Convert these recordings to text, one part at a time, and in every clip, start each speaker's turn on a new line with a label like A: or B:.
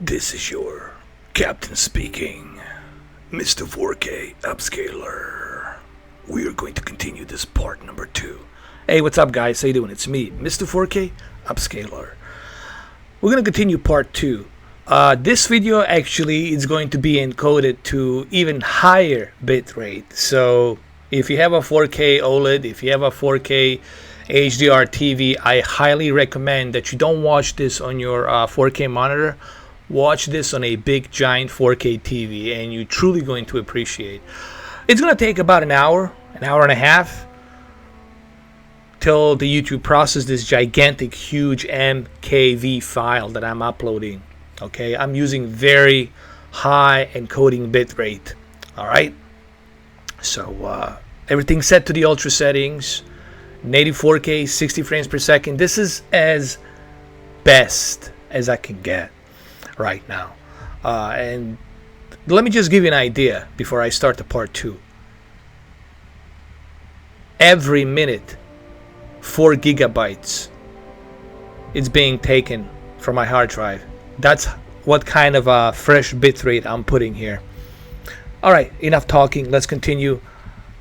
A: This is your captain speaking, Mr. 4K Upscaler. We are going to continue this part number 2. Hey, what's up, guys? How you doing? It's me, Mr. 4K Upscaler. We're going to continue part 2. This video actually is going to be encoded to even higher bitrate. So if you have a 4K OLED, if you have a 4K HDR TV, I highly recommend that you don't watch this on your 4K monitor. Watch this on a big giant 4K TV and you're truly going to appreciate. It's going to take about an hour and a half till the YouTube processes this gigantic huge MKV file that I'm uploading. Okay, I'm using very high encoding bitrate. Alright, so everything's set to the ultra settings, native 4K 60 frames per second. This is as best as I can get right now, and let me just give you an idea before I start the part 2. Every minute 4 gigabytes is being taken from my hard drive. That's what kind of a fresh bitrate I'm putting here. Alright, enough talking, let's continue.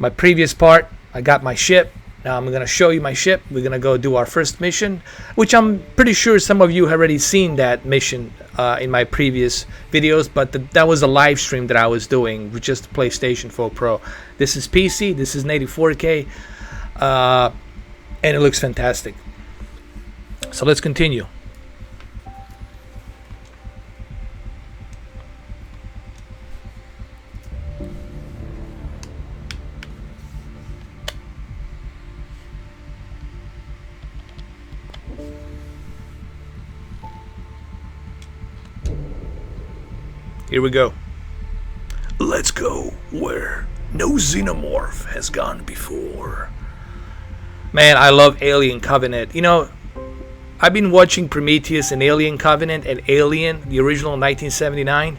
A: My previous part, I got my ship. Now I'm going to show you my ship. We're going to go do our first mission, which I'm pretty sure some of you have already seen that mission in my previous videos, but that was a live stream that I was doing with just PlayStation 4 Pro. This is PC, this is native 4K, and it looks fantastic. So let's continue. Here we go. Let's go where no xenomorph has gone before. Man, I love Alien Covenant. You know, I've been watching Prometheus and Alien Covenant and Alien, the original 1979.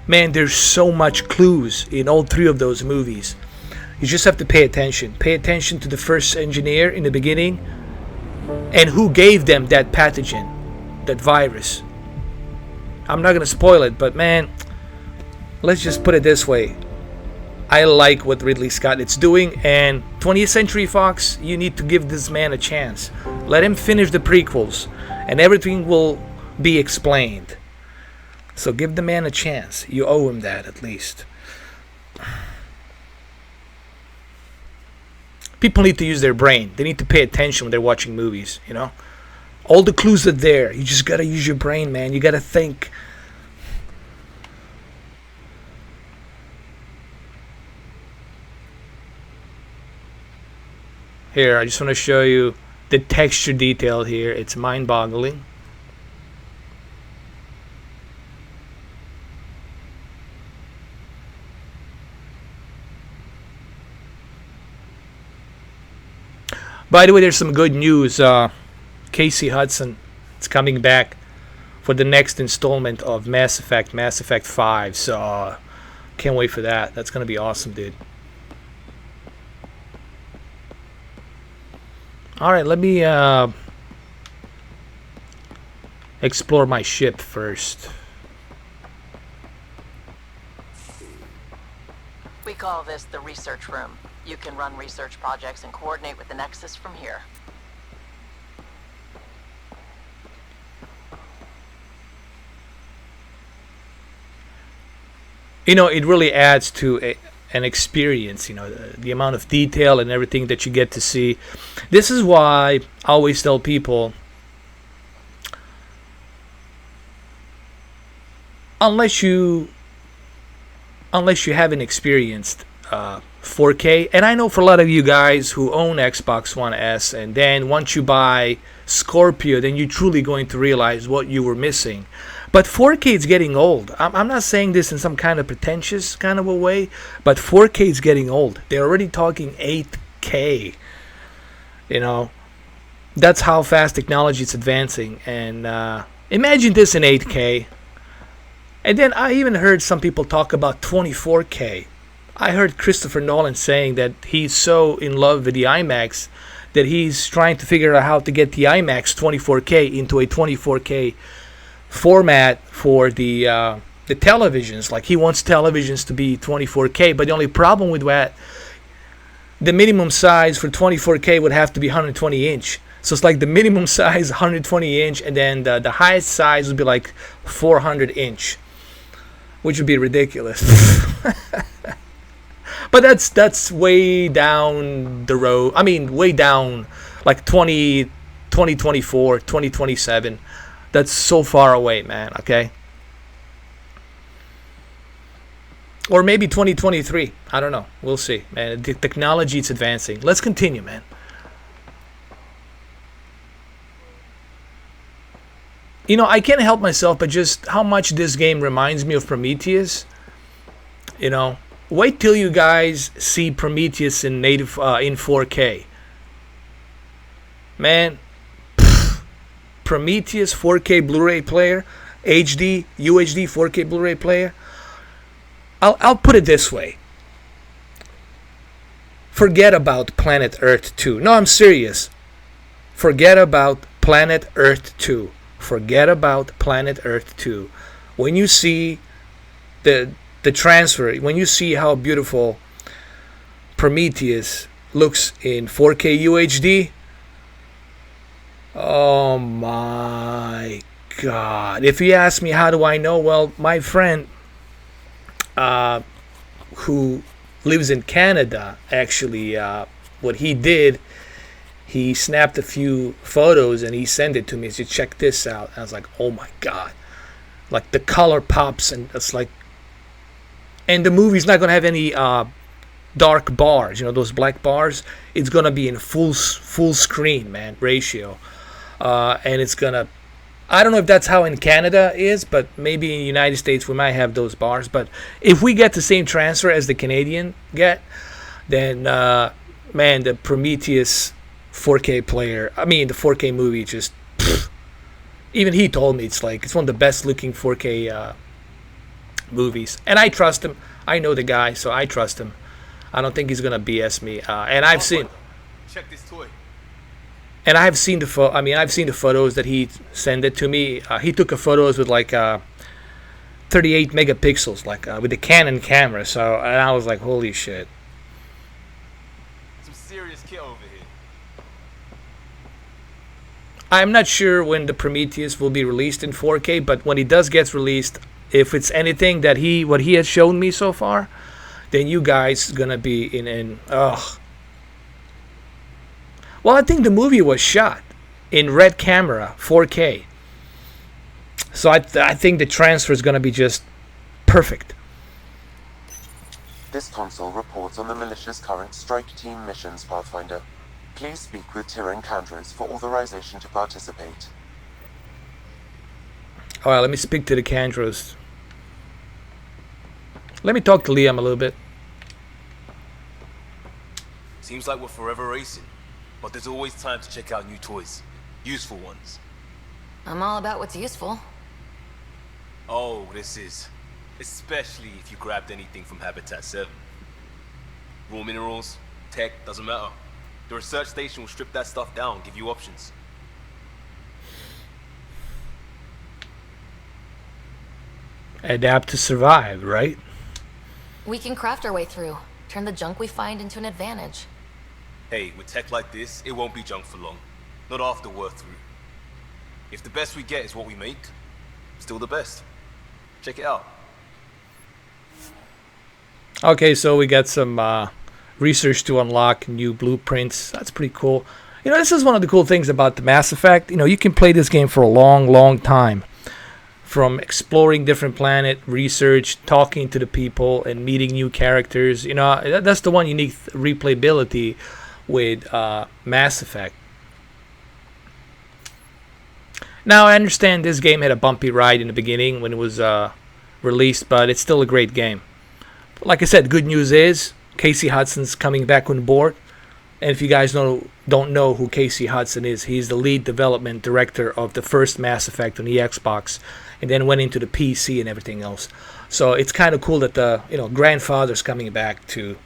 A: Man, there's so much clues in all 3 of those movies. You just have to pay attention. Pay attention to the first engineer in the beginning and who gave them that pathogen, that virus. I'm not going to spoil it, but man, let's just put it this way. I like what Ridley Scott is doing, and 20th Century Fox, you need to give this man a chance. Let him finish the prequels, and everything will be explained. So give the man a chance. You owe him that, at least. People need to use their brain. They need to pay attention when they're watching movies, you know? All the clues are there. You just gotta use your brain, man. You gotta think. Here, I just want to show you the texture detail here. It's mind-boggling. By the way, there's some good news. Casey Hudson is coming back for the next installment of Mass Effect 5. So can't wait for that. That's gonna be awesome, dude. Alright, let me explore my ship first.
B: We call this the research room. You can run research projects and coordinate with the Nexus from here.
A: You know, it really adds to an experience, you know, the amount of detail and everything that you get to see. This is why I always tell people, unless you haven't experienced 4K, and I know for a lot of you guys who own Xbox One S, and then once you buy Scorpio, then you're truly going to realize what you were missing. But 4K is getting old. I'm not saying this in some kind of pretentious kind of a way, but 4K is getting old. They're already talking 8K. You know, that's how fast technology is advancing. And imagine this in 8K. And then I even heard some people talk about 24K. I heard Christopher Nolan saying that he's so in love with the IMAX that he's trying to figure out how to get the IMAX 24K into a 24K format for the televisions. Like he wants televisions to be 24K, but the only problem with that, the minimum size for 24K would have to be 120 inch. So it's like the minimum size 120 inch, and then the highest size would be like 400 inch, which would be ridiculous. But that's way down the road. I mean, way down, like 2024, 2027. That's so far away, man. Okay. Or maybe 2023. I don't know. We'll see, man. The technology is advancing. Let's continue, man. You know, I can't help myself but just how much this game reminds me of Prometheus. You know, wait till you guys see Prometheus in native in 4K. Man, Prometheus 4K Blu-ray player, HD, UHD 4K Blu-ray player. I'll put it this way. Forget about Planet Earth 2. No, I'm serious. Forget about Planet Earth 2. Forget about Planet Earth 2. When you see the transfer, when you see how beautiful Prometheus looks in 4K UHD, oh my God. If you ask me how do I know, well, my friend who lives in Canada, actually, what he did, he snapped a few photos and he sent it to me. He said, check this out. And I was like, oh my God. Like the color pops, and it's like, and the movie's not going to have any dark bars, you know, those black bars. It's going to be in full screen, man, ratio. And it's going to, I don't know if that's how in Canada is, but maybe in the United States we might have those bars. But if we get the same transfer as the Canadian get, then, man, the Prometheus 4K player, I mean, the 4K movie just, even he told me it's one of the best looking 4K movies. And I trust him. I know the guy, so I trust him. I don't think he's going to BS me. And I've seen...
C: Check this toy.
A: And I've seen the photos that he sent it to me. He took photos with like 38 megapixels, like with the Canon camera. So, and I was like, holy shit.
C: Some serious kit over here.
A: I'm not sure when the Prometheus will be released in 4K, but when it does get released, if it's anything that what he has shown me so far, then you guys gonna be in ugh. Well, I think the movie was shot in red camera, 4K. So I think the transfer is going to be just perfect.
D: This console reports on the militia's current strike team missions, Pathfinder. Please speak with Tyrann Candros for authorization to participate.
A: All right, let me speak to the Candros. Let me talk to Liam a little bit.
C: Seems like we're forever racing. But there's always time to check out new toys. Useful ones.
E: I'm all about what's useful.
C: Oh, this is. Especially if you grabbed anything from Habitat 7. Raw minerals, tech, doesn't matter. The research station will strip that stuff down, give you options.
A: Adapt to survive, right?
E: We can craft our way through. Turn the junk we find into an advantage.
C: Hey, with tech like this, it won't be junk for long. Not after we're through. If the best we get is what we make, still the best. Check it out.
A: Okay, so we got some research to unlock new blueprints. That's pretty cool. You know, this is one of the cool things about the Mass Effect. You know, you can play this game for a long, long time. From exploring different planet, research, talking to the people, and meeting new characters. You know, that's the one unique replayability with Mass Effect. Now, I understand this game had a bumpy ride in the beginning when it was released, but it's still a great game. Like I said, good news is Casey Hudson's coming back on board. And if you guys don't know who Casey Hudson is, he's the lead development director of the first Mass Effect on the Xbox, and then went into the PC and everything else. So it's kind of cool that the grandfather's coming back to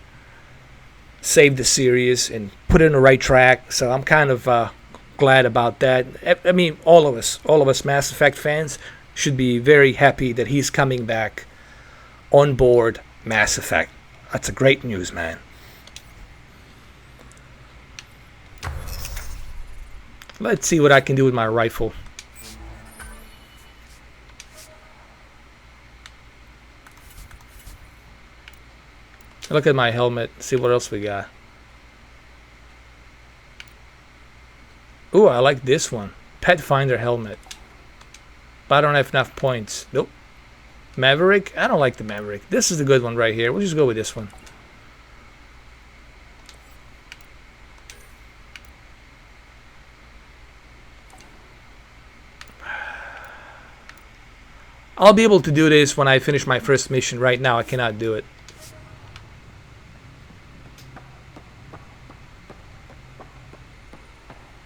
A: save the series and put it on the right track. So I'm kind of glad about that. I mean, all of us Mass Effect fans should be very happy that he's coming back on board Mass Effect. That's a great news, man. Let's see what I can do with my rifle. Look at my helmet. See what else we got. Ooh, I like this one. Pathfinder helmet. But I don't have enough points. Nope. Maverick? I don't like the Maverick. This is the good one right here. We'll just go with this one. I'll be able to do this when I finish my first mission. Right now, I cannot do it.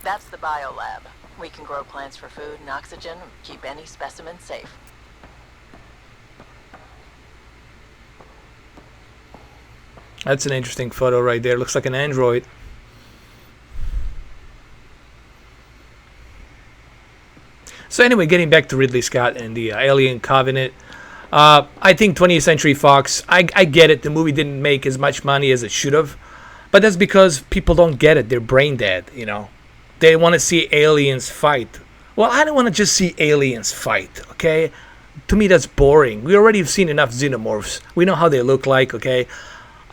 B: That's the biolab. We can grow plants for food and oxygen, keep any specimen safe.
A: That's an interesting photo right there. Looks like an android. So anyway, getting back to Ridley Scott and the Alien Covenant. I think 20th Century Fox, I get it. The movie didn't make as much money as it should have. But that's because people don't get it. They're brain dead, you know. They want to see aliens fight. Well, I don't want to just see aliens fight, okay? To me, that's boring. We already have seen enough xenomorphs. We know how they look like, okay?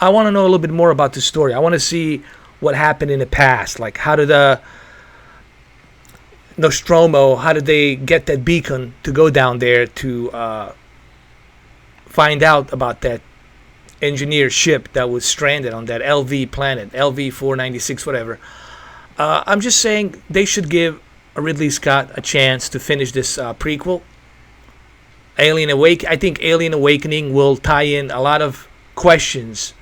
A: I want to know a little bit more about the story. I want to see what happened in the past. Like, how did Nostromo, how did they get that beacon to go down there to find out about that engineer ship that was stranded on that LV planet, LV-496, whatever. I'm just saying they should give Ridley Scott a chance to finish this prequel. I think Alien Awakening will tie in a lot of questions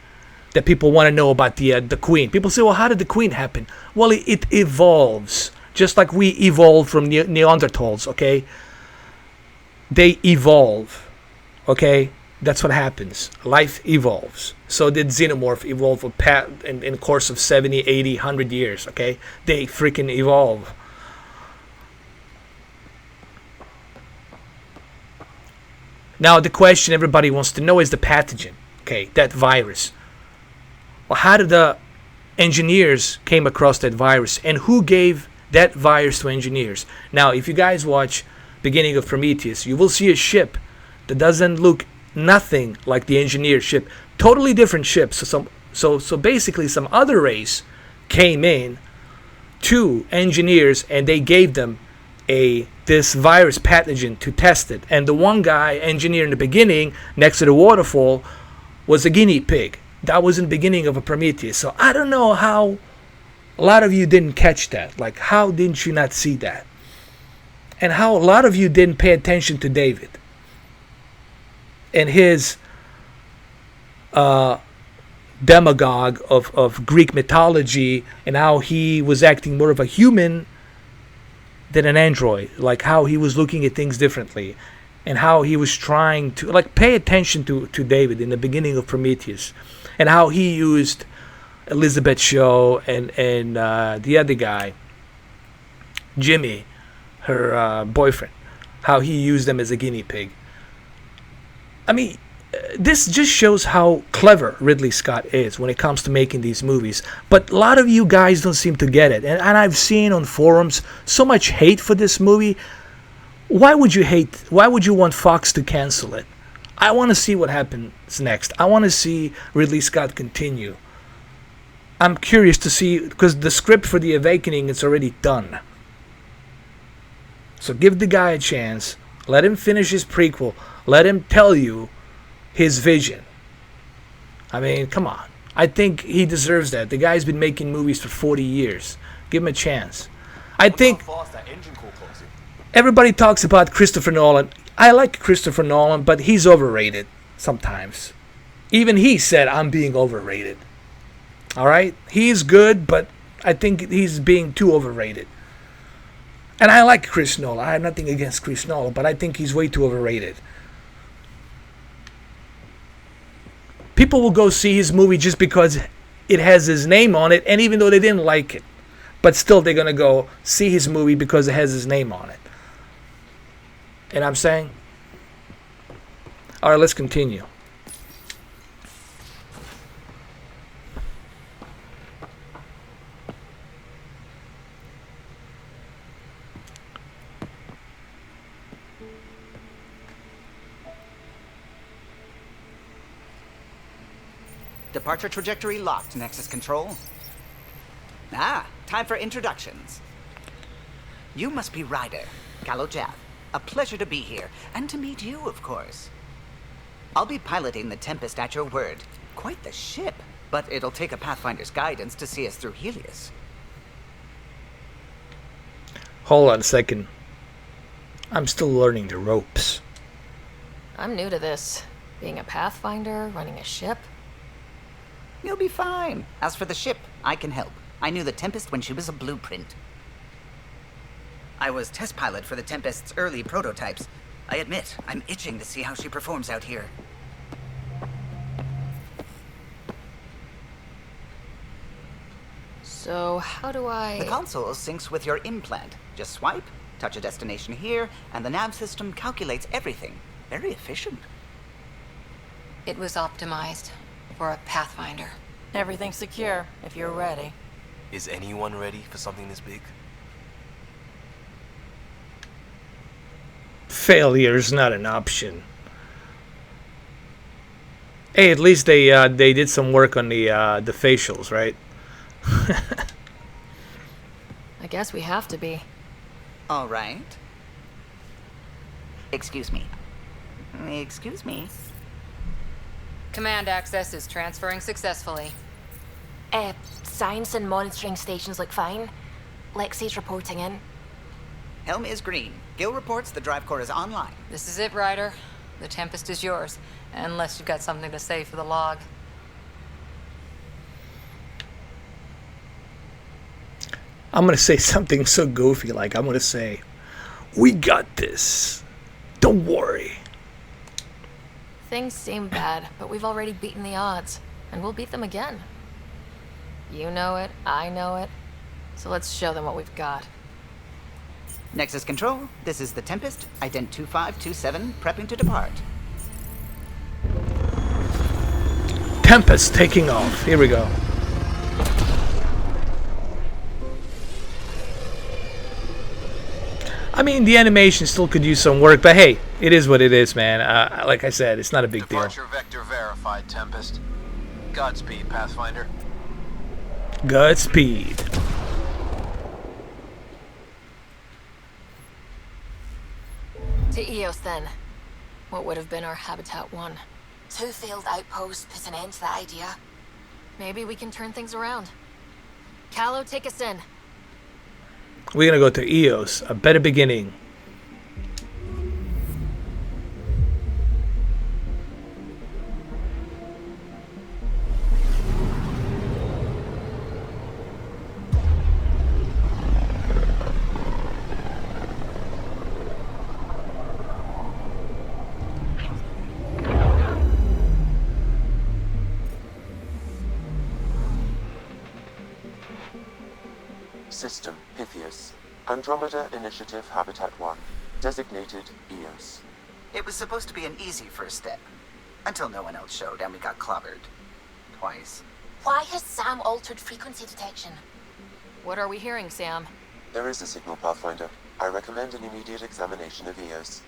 A: that people want to know about the Queen. People say, well, how did the Queen happen? Well, it evolves. Just like we evolved from Neanderthals, okay? They evolve, okay? That's what happens. Life evolves. So did Xenomorph evolve in the course of 70, 80, 100 years, okay? They freaking evolve. Now, the question everybody wants to know is the pathogen, okay? That virus. Well, how did the engineers came across that virus? And who gave that virus to engineers? Now, if you guys watch beginning of Prometheus, you will see a ship that doesn't look nothing like the engineer ship. Totally different ships. So basically some other race came in to engineers and they gave them this virus pathogen to test it. And the one guy, engineer in the beginning, next to the waterfall, was a guinea pig. That was in the beginning of a Prometheus. So I don't know how a lot of you didn't catch that. Like, how didn't you not see that? And how a lot of you didn't pay attention to David and his demagogue of Greek mythology, and how he was acting more of a human than an android. Like how he was looking at things differently, and how he was trying to pay attention to David in the beginning of Prometheus, and how he used Elizabeth Shaw and the other guy, Jimmy, her boyfriend, how he used them as a guinea pig. I mean, this just shows how clever Ridley Scott is when it comes to making these movies. But a lot of you guys don't seem to get it. And I've seen on forums so much hate for this movie. Why would you hate? Why would you want Fox to cancel it? I want to see what happens next. I want to see Ridley Scott continue. I'm curious to see, because the script for The Awakening is already done. So give the guy a chance. Let him finish his prequel. Let him tell you his vision. I mean, come on. I think he deserves that. The guy's been making movies for 40 years. Give him a chance. I think everybody talks about Christopher Nolan. I like Christopher Nolan, but he's overrated sometimes. Even he said, I'm being overrated. All right? He's good, but I think he's being too overrated. And I like Chris Nolan. I have nothing against Chris Nolan, but I think he's way too overrated. People will go see his movie just because it has his name on it, and even though they didn't like it, but still they're going to go see his movie because it has his name on it. And I'm saying? Alright, let's continue.
F: Departure trajectory locked, Nexus Control. Ah, time for introductions. You must be Ryder, Gallo Jav. A pleasure to be here, and to meet you, of course. I'll be piloting the Tempest at your word. Quite the ship, but it'll take a Pathfinder's guidance to see us through Helios.
A: Hold on a second. I'm still learning the ropes.
E: I'm new to this. Being a Pathfinder, running a ship.
F: You'll be fine. As for the ship, I can help. I knew the Tempest when she was a blueprint. I was test pilot for the Tempest's early prototypes. I admit, I'm itching to see how she performs out here.
E: So, how do I...
F: The console syncs with your implant. Just swipe, touch a destination here, and the nav system calculates everything. Very efficient.
G: It was optimized for a Pathfinder.
B: Everything's secure, if you're ready.
C: Is anyone ready for something this big?
A: Failure's not an option. Hey, at least they did some work on the facials, right?
E: I guess we have to be.
F: All right. Excuse me. Excuse me.
G: Command access is transferring successfully.
E: Science and monitoring stations look fine. Lexi's reporting in.
F: Helm is green. Gil reports the drive core is online.
G: This is it, Ryder. The Tempest is yours, unless you've got something to say for the log.
A: I'm gonna say something so goofy, like I'm gonna say, "We got this. Don't worry."
E: Things seem bad, but we've already beaten the odds, and we'll beat them again. You know it, I know it, so let's show them what we've got.
F: Nexus Control, this is the Tempest, ident 2527, prepping to depart.
A: Tempest taking off. Here we go. I mean, the animation still could use some work, but hey, it is what it is, man. Like I said, it's not a big deal.
H: Departure vector verified, Tempest. Godspeed, Pathfinder.
A: Godspeed.
E: To Eos, then. What would have been our Habitat 1.
I: 2 failed outposts put an end to the idea.
E: Maybe we can turn things around. Callow, take us in.
A: We're gonna go to Eos, a better beginning.
D: System Pythias. Andromeda Initiative Habitat 1. Designated EOS.
F: It was supposed to be an easy first step. Until no one else showed and we got clobbered. Twice.
I: Why has Sam altered frequency detection?
E: What are we hearing, Sam?
D: There is a signal, Pathfinder. I recommend an immediate examination of EOS.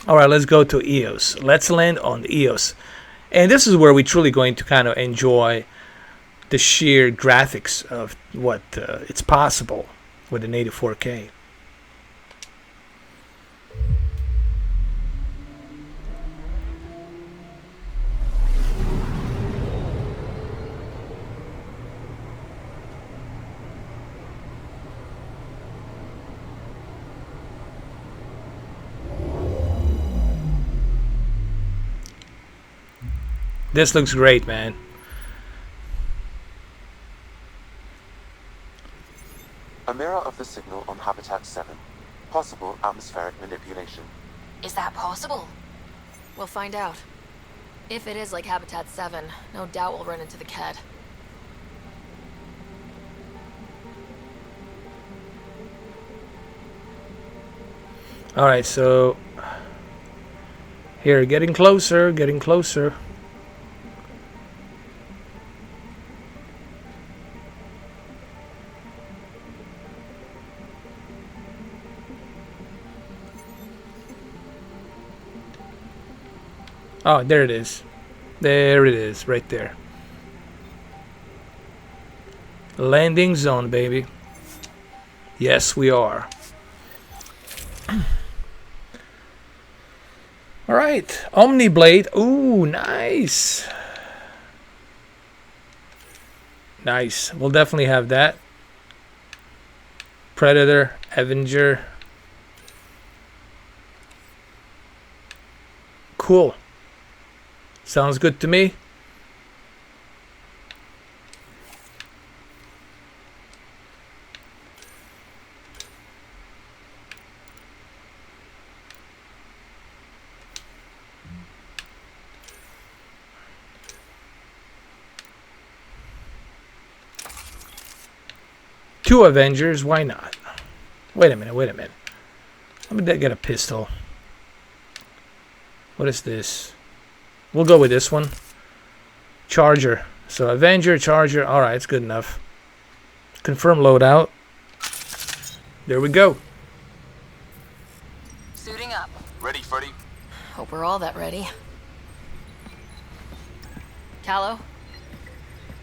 A: Alright, let's go to Eos. Let's land on Eos. And this is where we're truly going to kind of enjoy the sheer graphics of what it's possible with the native 4K. This looks great, man.
D: A mirror of the signal on Habitat 7. Possible atmospheric manipulation.
I: Is that possible?
E: We'll find out. If it is like Habitat 7, no doubt we'll run into the Ked.
A: Alright, so here, getting closer, getting closer. Oh, there it is. There it is, right there. Landing zone, baby. Yes, we are. Alright, Omni Blade. Ooh, nice. Nice. We'll definitely have that. Predator, Avenger. Cool. Sounds good to me. Two Avengers, why not? Wait a minute, wait a minute. Let me get a pistol. What is this? We'll go with this one. Charger. So Avenger, Charger. Alright, it's good enough. Confirm loadout. There we go.
B: Suiting up.
H: Ready, Freddy?
E: Hope we're all that ready. Callow?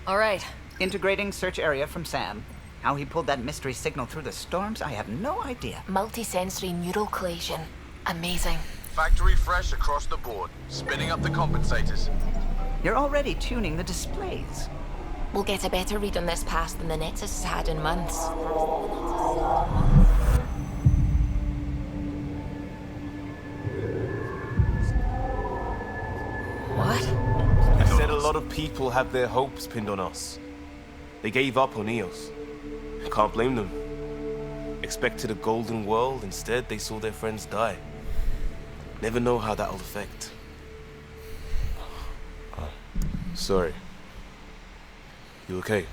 E: Alright.
F: Integrating search area from Sam. How he pulled that mystery signal through the storms, I have no idea.
I: Multisensory neural collation. Amazing.
H: Factory fresh across the board. Spinning up the compensators.
F: You're already tuning the displays.
I: We'll get a better read on this pass than the Nexus has had in months.
E: What?
C: I said a lot of people have their hopes pinned on us. They gave up on EOS. I can't blame them. Expected a golden world, instead they saw their friends die. Never know how that'll affect. Sorry. You okay?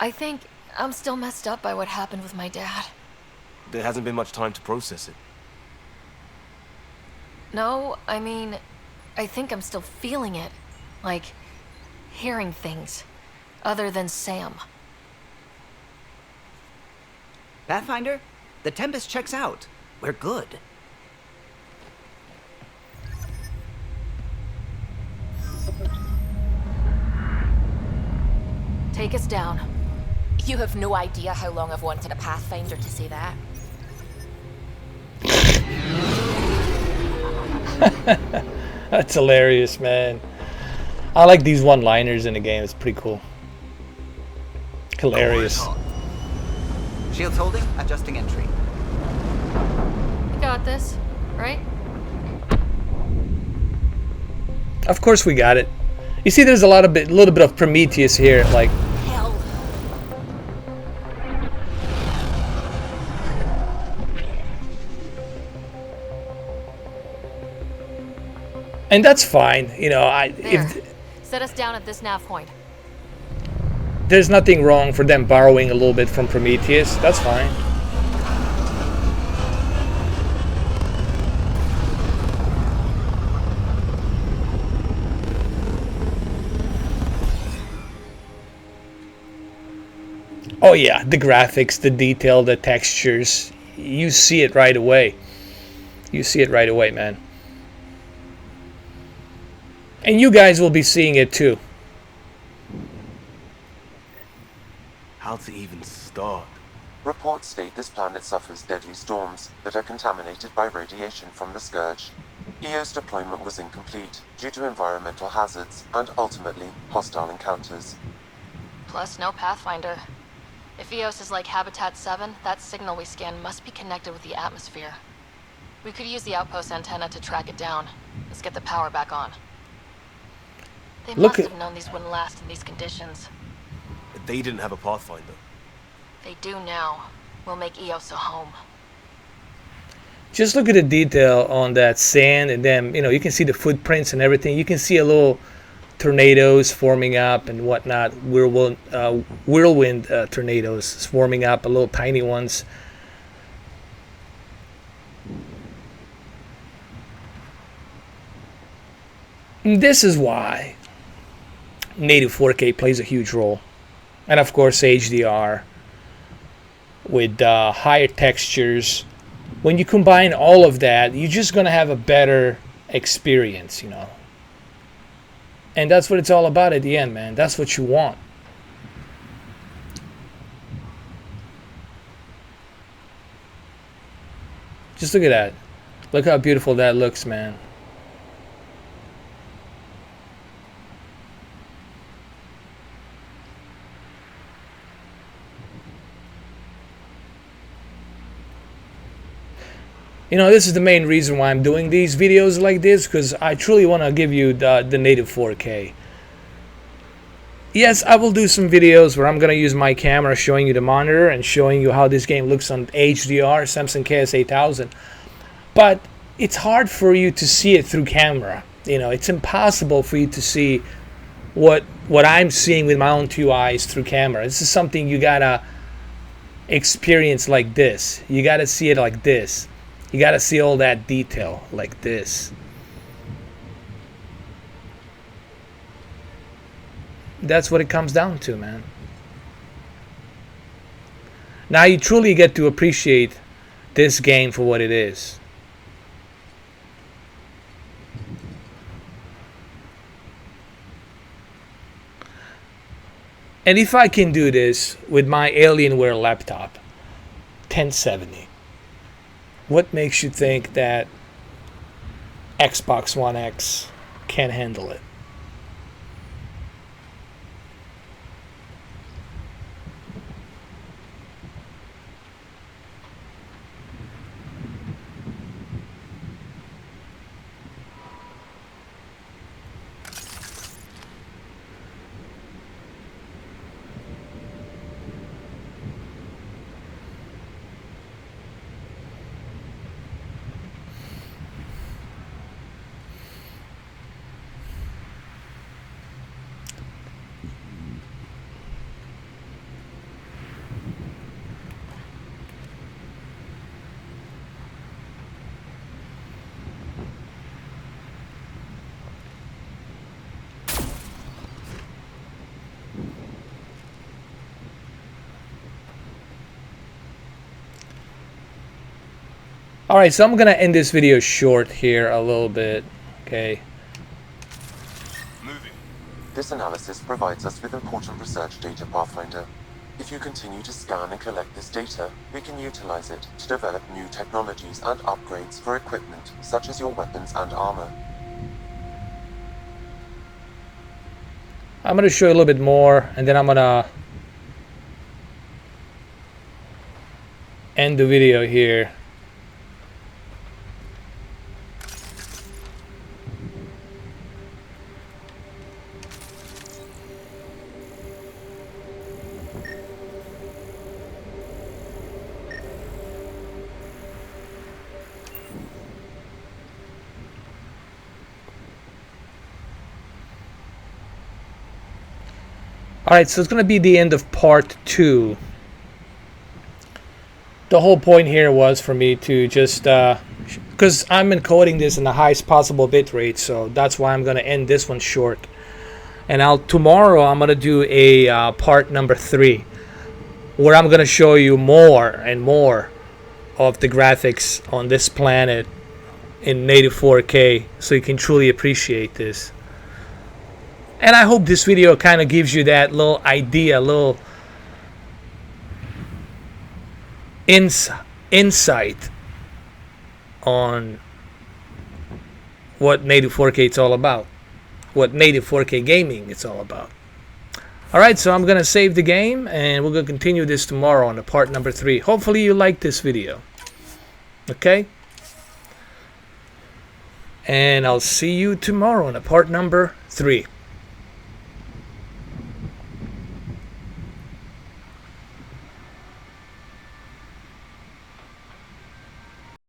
E: I think I'm still messed up by what happened with my dad.
C: There hasn't been much time to process it.
E: No, I mean, I think I'm still feeling it. Like, hearing things. Other than Sam.
F: Pathfinder, the Tempest checks out. We're good.
E: Take us down.
I: You have no idea how long I've wanted a Pathfinder to say that.
A: That's hilarious, man. I like these one-liners in the game. It's pretty cool. Hilarious.
F: Shields holding, adjusting entry.
E: You got this, right?
A: Of course we got it. You see, there's a little bit of Prometheus here, like.
I: Hell.
A: And that's fine, you know.
E: Set us down at this nav point.
A: There's nothing wrong for them borrowing a little bit from Prometheus. That's fine. Oh yeah, the graphics, the detail, the textures. You see it right away. You see it right away, man. And you guys will be seeing it too.
C: How to even start?
D: Reports state this planet suffers deadly storms that are contaminated by radiation from the Scourge. EO's deployment was incomplete due to environmental hazards and ultimately hostile encounters.
E: Plus, no Pathfinder. If EOS is like Habitat 7, that signal we scan must be connected with the atmosphere. We could use the outpost antenna to track it down. Let's get the power back on. They must have known these wouldn't last in these conditions.
C: They didn't have a Pathfinder.
E: They do now. We'll make EOS a home.
A: Just look at the detail on that sand, and then, you know, you can see the footprints and everything. You can see a little tornadoes forming up and whatnot. Whirlwind tornadoes forming up, a little tiny ones. This is why native 4K plays a huge role. And of course HDR with higher textures. When you combine all of that, you're just going to have a better experience, you know. And that's what it's all about at the end, man. That's what you want. Just look at that. Look how beautiful that looks, man. You know, this is the main reason why I'm doing these videos like this, because I truly want to give you the native 4K. Yes, I will do some videos where I'm going to use my camera showing you the monitor and showing you how this game looks on HDR, Samsung KS8000. But it's hard for you to see it through camera. You know, it's impossible for you to see what I'm seeing with my own two eyes through camera. This is something you got to experience like this. You got to see it like this. You got to see all that detail like this. That's what it comes down to, man. Now you truly get to appreciate this game for what it is. And if I can do this with my Alienware laptop, 1070, what makes you think that Xbox One X can't handle it? Alright, so I'm going to end this video short here a little bit, okay?
C: Moving.
D: This analysis provides us with important research data, Pathfinder. If you continue to scan and collect this data, we can utilize it to develop new technologies and upgrades for equipment, such as your weapons and armor.
A: I'm going to show you a little bit more, and then I'm going to end the video here. Alright, so it's going to be the end of part 2. The whole point here was for me to just, because I'm encoding this in the highest possible bit rate, so that's why I'm going to end this one short. And tomorrow I'm going to do a part number 3, where I'm going to show you more and more of the graphics on this planet in native 4K, so you can truly appreciate this. And I hope this video kind of gives you that little idea, little insight on what native 4K is all about, what native 4K gaming is all about. Alright, so I'm going to save the game, and we're going to continue this tomorrow on the part number 3. Hopefully you like this video. Okay? And I'll see you tomorrow on the part number 3.